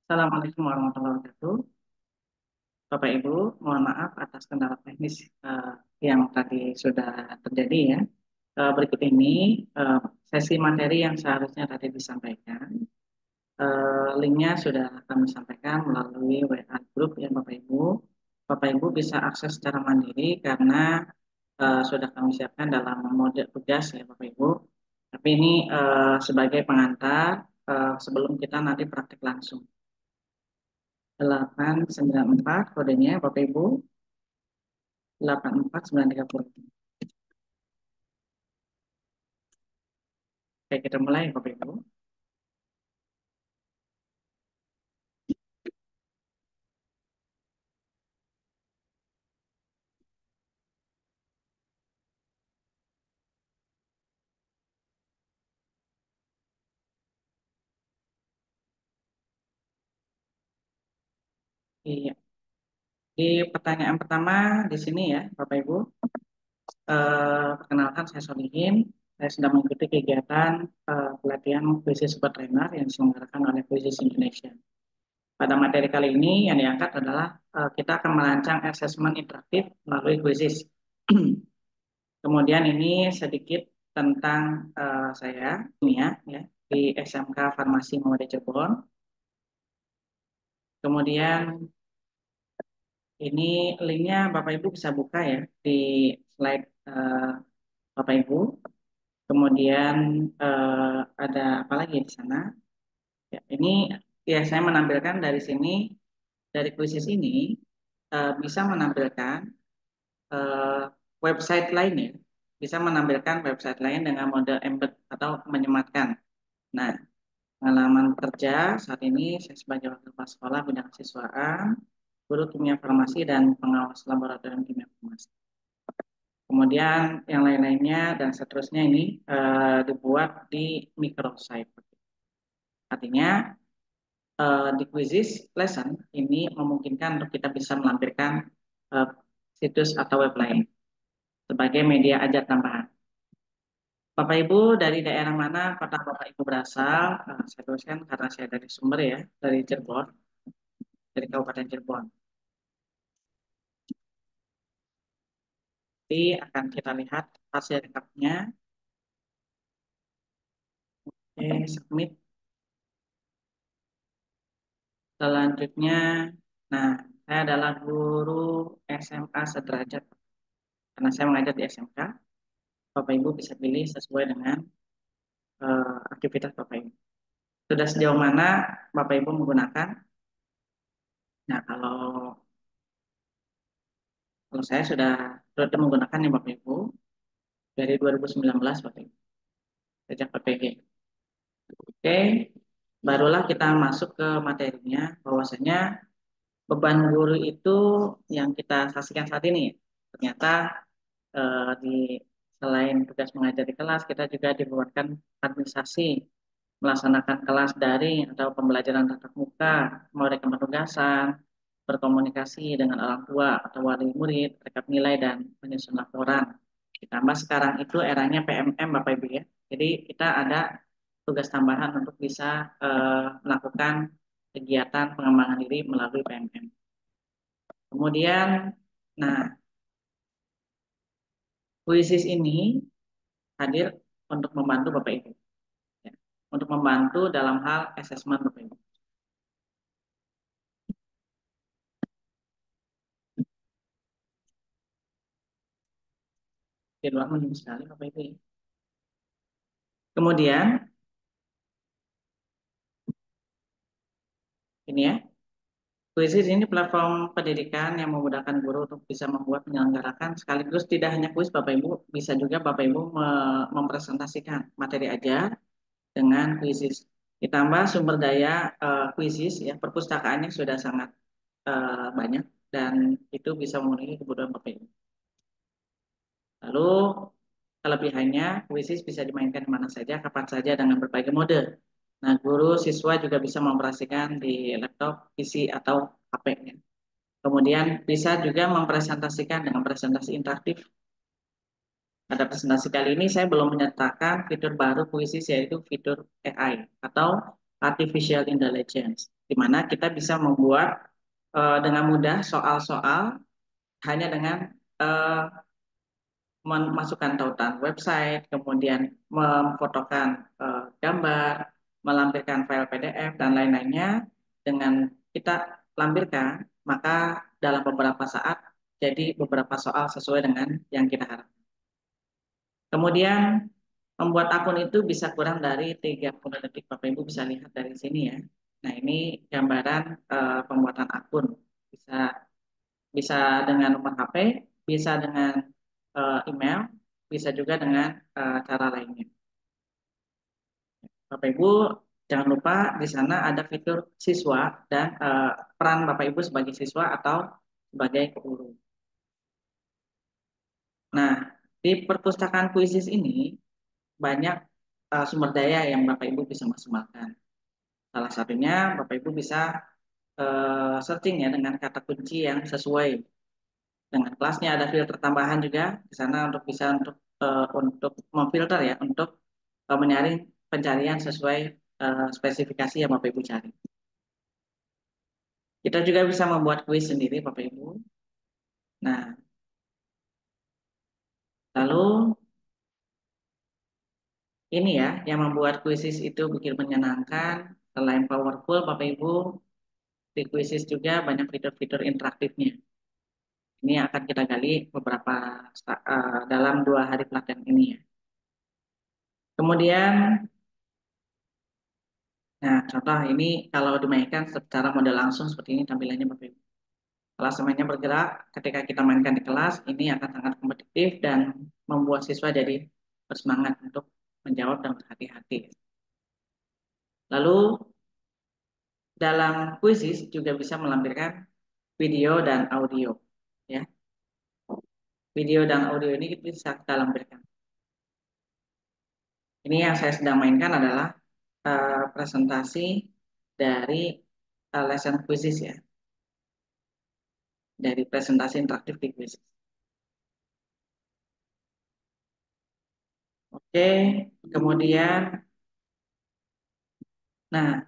Assalamualaikum warahmatullahi wabarakatuh. Bapak Ibu, mohon maaf atas kendala teknis yang tadi sudah terjadi ya. Berikut ini sesi materi yang seharusnya tadi disampaikan. Linknya sudah kami sampaikan melalui WA Group ya Bapak Ibu. Bapak Ibu bisa akses secara mandiri karena sudah kami siapkan dalam mode tugas ya Bapak Ibu. Tapi ini sebagai pengantar sebelum kita nanti praktik langsung. 894 kodenya Bapak Ibu, 84930. Oke, kita mulai Bapak Ibu. Iya. Di pertanyaan pertama di sini ya Bapak Ibu, perkenalkan saya Solihin. Saya sedang mengikuti kegiatan pelatihan puisi super trainer yang diselenggarakan oleh Puisi Indonesia. Pada materi kali ini yang diangkat adalah kita akan merancang asesmen interaktif melalui kuisis. Kemudian ini sedikit tentang saya ini ya di SMK Farmasi Muhammadiyah Cirebon. Kemudian ini linknya Bapak Ibu bisa buka ya di slide Bapak Ibu. Kemudian ada apa lagi di sana? Ya, ini ya saya menampilkan dari sini, dari kuisis ini bisa menampilkan eh, website lainnya, bisa menampilkan website lain dengan mode embed atau menyematkan. Nah, pengalaman kerja saat ini saya sebagai wakil kepala sekolah bidang siswaan, guru kimia farmasi dan pengawas laboratorium kimia farmasi. Kemudian yang lain-lainnya dan seterusnya ini dibuat di microsite. Artinya di Quizzes lesson ini memungkinkan untuk kita bisa melampirkan uh, situs atau web lain sebagai media ajar tambahan. Bapak Ibu dari daerah mana kota Bapak Ibu berasal? Saya tuliskan karena saya dari sumber ya, dari Cirebon, dari Kabupaten Cirebon. Jadi akan kita lihat hasil rekapnya. Oke, submit. Selanjutnya, nah, saya adalah guru SMA sederajat. Karena saya mengajar di SMK, Bapak Ibu bisa pilih sesuai dengan aktivitas Bapak Ibu. Sudah sejauh mana Bapak Ibu menggunakan? Nah, kalau saya sudah rutin menggunakan ya Bapak Ibu dari 2019 Bapak Ibu, sejak PPG. Oke, barulah kita masuk ke materinya bahwasanya beban guru itu yang kita saksikan saat ini ternyata di selain tugas mengajar di kelas, kita juga dibuatkan administrasi melaksanakan kelas daring atau pembelajaran tatap muka, memberikan penugasan, berkomunikasi dengan orang tua atau wali murid, rekap nilai dan menyusun laporan. Ditambah sekarang itu eranya PMM Bapak Ibu ya. Jadi kita ada tugas tambahan untuk bisa melakukan kegiatan pengembangan diri melalui PMM. Kemudian, nah, puisis ini hadir untuk membantu Bapak Ibu, ya. Untuk membantu dalam hal asesmen Bapak Ibu. Di luar mending sekali Bapak Ibu. Kemudian ini ya, Quizzes ini platform pendidikan yang memudahkan guru untuk bisa membuat menyelenggarakan sekaligus tidak hanya kuis Bapak Ibu, bisa juga Bapak Ibu mempresentasikan materi ajar dengan quizzes. Ditambah sumber daya quizzes ya, perpustakaannya sudah sangat banyak dan itu bisa memenuhi kebutuhan Bapak Ibu. Lalu kelebihannya, quizzes bisa dimainkan di mana saja, kapan saja dengan berbagai mode. Nah, guru siswa juga bisa mengoperasikan di laptop, PC atau HP-nya. Kemudian bisa juga mempresentasikan dengan presentasi interaktif. Pada presentasi kali ini saya belum menyertakan fitur baru Quizzes yaitu fitur AI atau Artificial Intelligence. di mana kita bisa membuat dengan mudah soal-soal hanya dengan eh, memasukkan tautan website, kemudian memfotokan gambar, melampirkan file PDF, dan lain-lainnya. Dengan kita lampirkan, maka dalam beberapa saat jadi beberapa soal sesuai dengan yang kita harapkan. Kemudian membuat akun itu bisa kurang dari 30 detik. Bapak Ibu bisa lihat dari sini ya. Nah, ini gambaran pembuatan akun. Bisa bisa dengan nomor HP, bisa dengan email, bisa juga dengan cara lainnya. Bapak Ibu jangan lupa di sana ada fitur siswa dan peran Bapak Ibu sebagai siswa atau sebagai guru. Nah, di perpustakaan kuisis ini banyak sumber daya yang Bapak Ibu bisa maksimalkan. Salah satunya Bapak Ibu bisa searching ya dengan kata kunci yang sesuai dengan kelasnya. Ada filter tambahan juga di sana untuk bisa untuk memfilter ya, untuk menyaring pencarian sesuai spesifikasi yang Bapak Ibu cari. Kita juga bisa membuat kuis sendiri Bapak Ibu. Nah, lalu ini ya yang membuat kuisis itu bikin menyenangkan. Selain powerful Bapak Ibu, di kuisis juga banyak fitur-fitur interaktifnya. Ini akan kita gali beberapa dalam 2 hari pelatihan ini ya. Kemudian, nah contoh ini kalau dimainkan secara model langsung seperti ini tampilannya Bapak Ibu. Klasemennya bergerak, ketika kita mainkan di kelas, ini akan sangat kompetitif dan membuat siswa jadi bersemangat untuk menjawab dan berhati-hati. Lalu dalam kuisis juga bisa melampirkan video dan audio, ya. Video dan audio ini bisa kita lampirkan. Ini yang saya sedang mainkan adalah presentasi dari lesson quizzes ya, dari presentasi interaktif di quizzes. Oke, kemudian, nah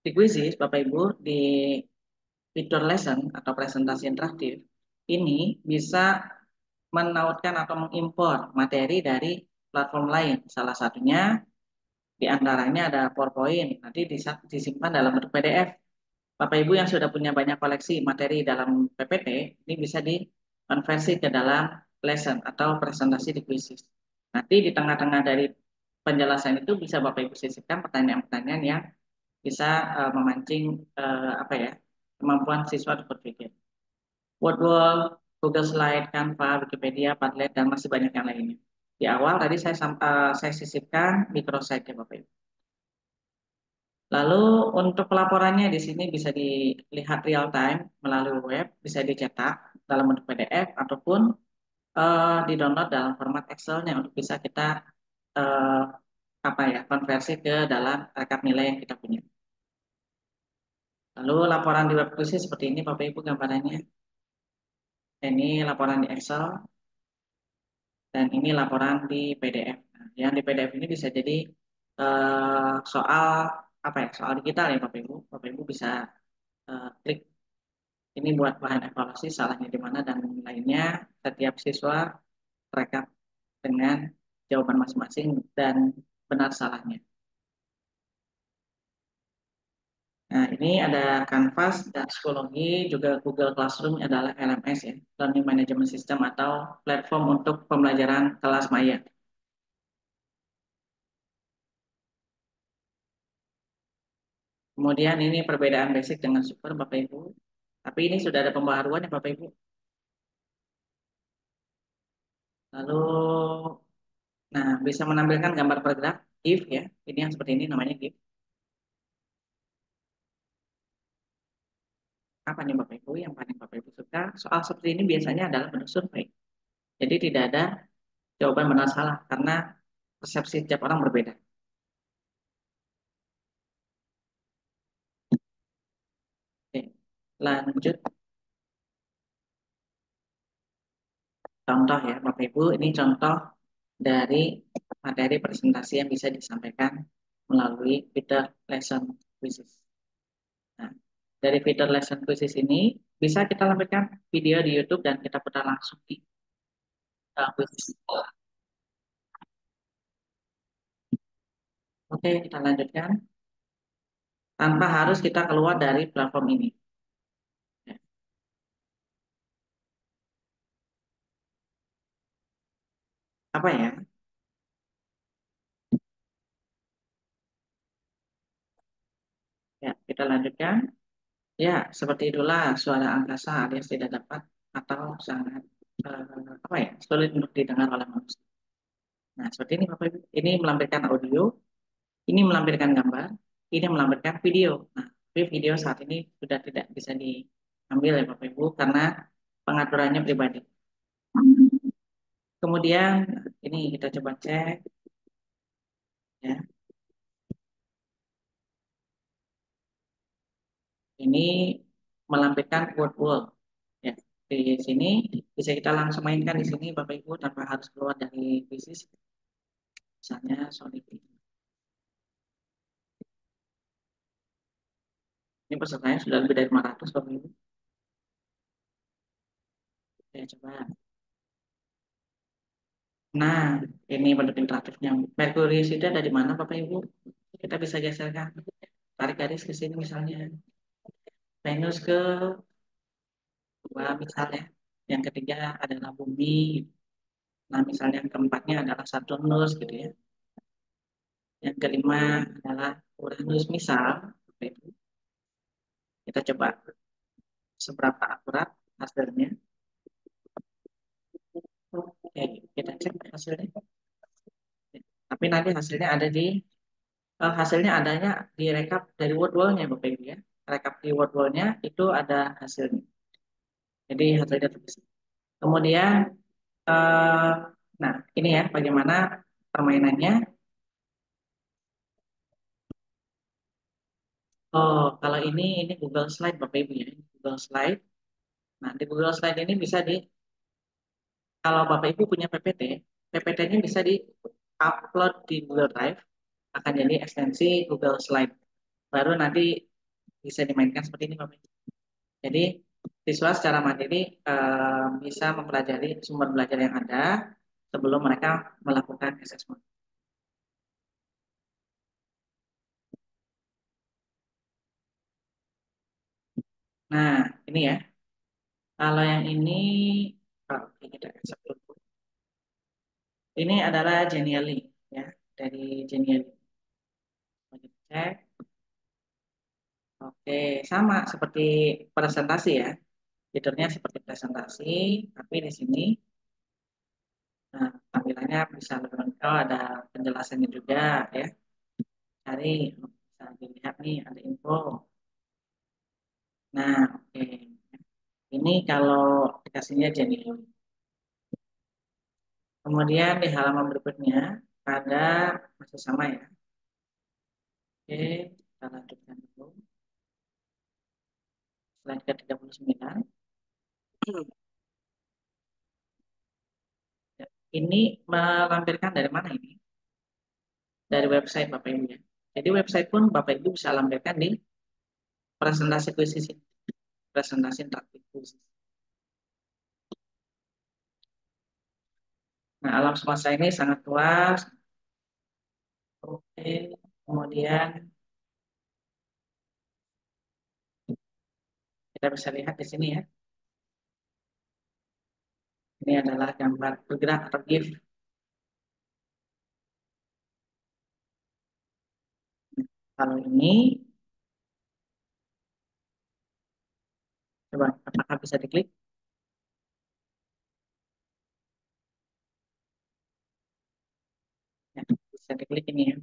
di quizzes Bapak Ibu di fitur lesson atau presentasi interaktif ini bisa menautkan atau mengimpor materi dari platform lain. Salah satunya di antaranya ada PowerPoint, nanti disimpan dalam bentuk PDF. Bapak Ibu yang sudah punya banyak koleksi materi dalam PPT, ini bisa dikonversi ke dalam lesson atau presentasi di quizzes. Nanti di tengah-tengah dari penjelasan itu bisa Bapak Ibu sisipkan pertanyaan-pertanyaan yang bisa memancing apa ya, kemampuan siswa untuk berpikir. Wordwall, Google Slide, Canva, Wikipedia, Padlet, dan masih banyak yang lainnya. Di awal tadi saya sisipkan microsite ya Bapak Ibu. Lalu untuk pelaporannya di sini bisa dilihat real time melalui web, bisa dicetak dalam bentuk PDF ataupun di-download dalam format Excel-nya untuk bisa kita uh, apa ya, konversi ke dalam rekap nilai yang kita punya. Lalu laporan di web quiz seperti ini Bapak Ibu gambarannya. Ini laporan di Excel dan ini laporan di PDF. Nah, yang di PDF ini bisa jadi soal apa ya, soal digital ya Bapak Ibu. Bapak Ibu bisa klik ini buat bahan evaluasi salahnya di mana dan lainnya. Setiap siswa rekap dengan jawaban masing-masing dan benar salahnya. Nah, ini ada Canvas dan psikologi, juga Google Classroom adalah LMS ya, Learning Management System atau platform untuk pembelajaran kelas maya. Kemudian ini perbedaan basic dengan super Bapak Ibu. Tapi ini sudah ada pembaharuan ya Bapak Ibu. Lalu, nah bisa menampilkan gambar bergerak, GIF ya. Ini yang seperti ini namanya GIF. Apa nih Bapak Ibu yang paling Bapak Ibu suka? Soal seperti ini biasanya adalah bentuk survei. Jadi tidak ada jawaban benar salah karena persepsi setiap orang berbeda. Oke, lanjut contoh ya Bapak Ibu. Ini contoh dari materi presentasi yang bisa disampaikan melalui fitur lesson quizzes. Nah, dari fitur lesson quizzes ini bisa kita lampirkan video di YouTube dan kita putar langsung di quizzes. Oke, kita lanjutkan tanpa harus kita keluar dari platform ini. Ya, apa ya? Ya, kita lanjutkan. Ya, seperti itulah suara angkasa alias tidak dapat atau sangat apa ya, sulit untuk didengar oleh manusia. Nah, seperti ini Bapak Ibu. Ini melampirkan audio, ini melampirkan gambar, ini melampirkan video. Nah, tapi video saat ini sudah tidak bisa diambil ya Bapak Ibu karena pengaturannya pribadi. Kemudian ini kita coba cek ya. Ini melampirkan word wall. Ya, di sini bisa kita langsung mainkan di sini Bapak Ibu tanpa harus keluar dari bisnis. Misalnya Sonic ini pesertanya sudah lebih dari 500 Bapak Ibu. Ya, coba. Nah, ini bentuk interaktifnya. Merkurius itu ada di mana Bapak Ibu? Kita bisa geserkan. Tarik garis ke sini misalnya. Venus ke dua misalnya. Yang ketiga adalah bumi. Nah, misalnya yang keempatnya adalah Saturnus gitu ya. Yang kelima adalah Uranus misal. Bapak Ibu. Kita coba seberapa akurat hasilnya. Oke, kita cek hasilnya. Tapi nanti hasilnya ada di hasilnya adanya di rekap dari word wall-nya Bapak Ibu ya. Rekap di word wall-nya itu ada hasilnya. Jadi hasilnya tertulis. Kemudian eh, nah ini ya bagaimana permainannya. Oh, kalau ini Google Slide Bapak Ibu ya. Google Slide. Nah, di Google Slide ini bisa di kalau Bapak Ibu punya PPT, PPT-nya bisa di-upload di Google Drive akan jadi ekstensi Google Slide. Baru nanti bisa dimainkan seperti ini Bapak Ibu. Jadi siswa secara mandiri bisa mempelajari sumber belajar yang ada sebelum mereka melakukan assessment. Nah, ini ya. Kalau yang ini, oke, kita accept dulu. Ini adalah Genially ya, dari Genially. Kita cek. Oke, sama seperti presentasi ya. Fiturnya seperti presentasi, tapi di sini nah, tampilannya bisa lebih lengkap, ada penjelasannya juga ya. Cari bisa dilihat nih ada info. Nah, oke. Ini kalau aplikasinya Genially. Kemudian di halaman berikutnya ada masih sama ya. Oke, kita lanjutkan dulu. Slide ke 39. Ya, ini melampirkan dari mana ini? Dari website Bapak Ibu ya. Jadi website pun Bapak Ibu bisa lampirkan di presentasi kuisis ini. Presentasi interaktif kuisis. Nah, alam semesta ini sangat luas. Oke, kemudian kita bisa lihat di sini ya. Ini adalah gambar bergerak atau GIF. Kalau ini, coba apakah bisa diklik? Ya, bisa diklik ini ya.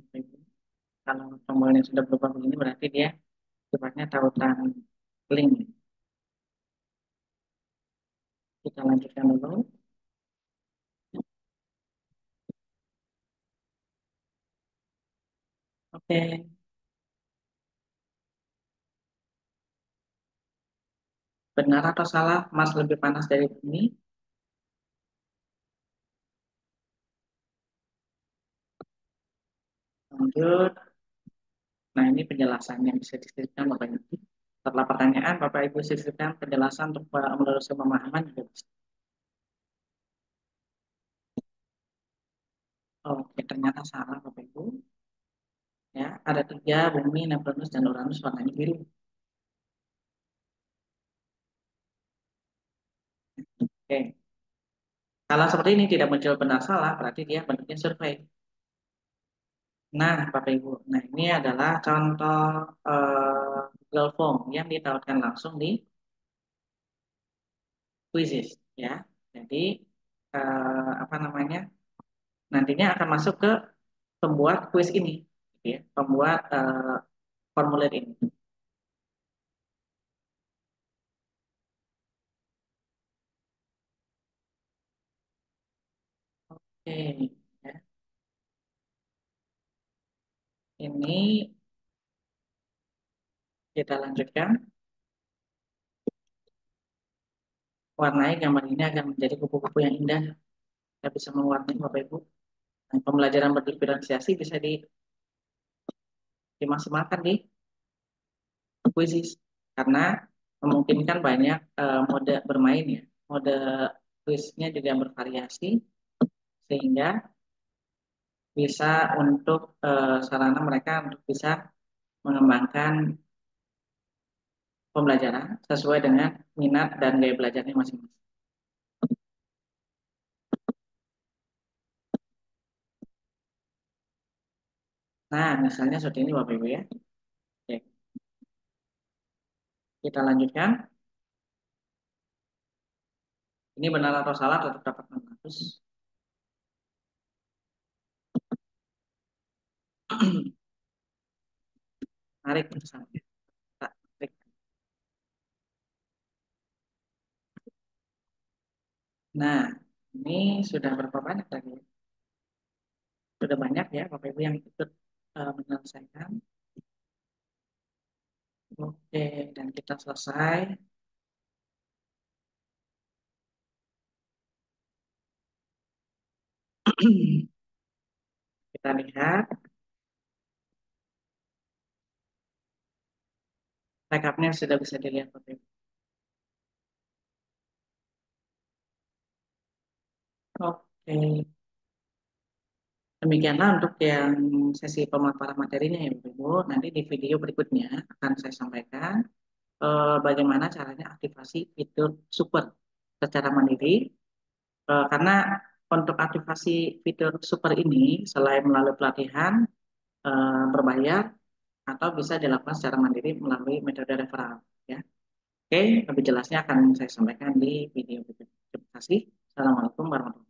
Kalau tombolnya sudah berubah begini berarti dia sifatnya tautan link. Kita lanjutkan dulu. Oke, benar atau salah Mars lebih panas dari bumi? Lanjut. Nah, ini penjelasannya bisa disebutkan Bapak Ibu. Setelah pertanyaan, Bapak Ibu sisipkan penjelasan untuk meluruskan pemahaman juga bisa. Oke, ternyata salah Bapak Ibu. Ya, ada tiga bumi, Neptunus dan Uranus warnanya biru. Oke, kalau seperti ini tidak muncul benar salah, berarti dia bentuknya survei. Nah, Bapak Ibu, nah ini adalah contoh Google Form yang ditautkan langsung di Quizzes, ya. Jadi apa namanya? Nantinya akan masuk ke pembuat quiz ini, gitu ya, pembuat formulir ini. Oke, ya. Ini kita lanjutkan. Warnai gambar ini akan menjadi kupu-kupu yang indah. Kita bisa mewarnai Bapak Ibu. Nah, pembelajaran berdiferensiasi bisa dimaksimalkan di quizzes karena memungkinkan banyak mode bermain ya. Mode quiznya juga bervariasi sehingga bisa untuk sarana mereka untuk bisa mengembangkan pembelajaran sesuai dengan minat dan gaya belajarnya masing-masing. Nah, misalnya seperti ini Bapak Ibu ya. Oke, kita lanjutkan. Ini benar atau salah tetap dapat 600. Tarik bersama. Tarik. Nah, ini sudah berapa banyak tadi? Sudah banyak ya Bapak Ibu yang ikut menyelesaikan. Oke, dan kita selesai. Kita lihat rekapnya sudah bisa dilihat Bapak Ibu. Oke, demikianlah untuk yang sesi pemaparan materinya ya Bapak Ibu. Nanti di video berikutnya akan saya sampaikan bagaimana caranya aktivasi fitur super secara mandiri. Karena untuk aktivasi fitur super ini selain melalui pelatihan berbayar atau bisa dilakukan secara mandiri melalui metode referral. Ya. Oke, lebih jelasnya akan saya sampaikan di video berikutnya. Terima kasih. Assalamualaikum warahmatullahi wabarakatuh.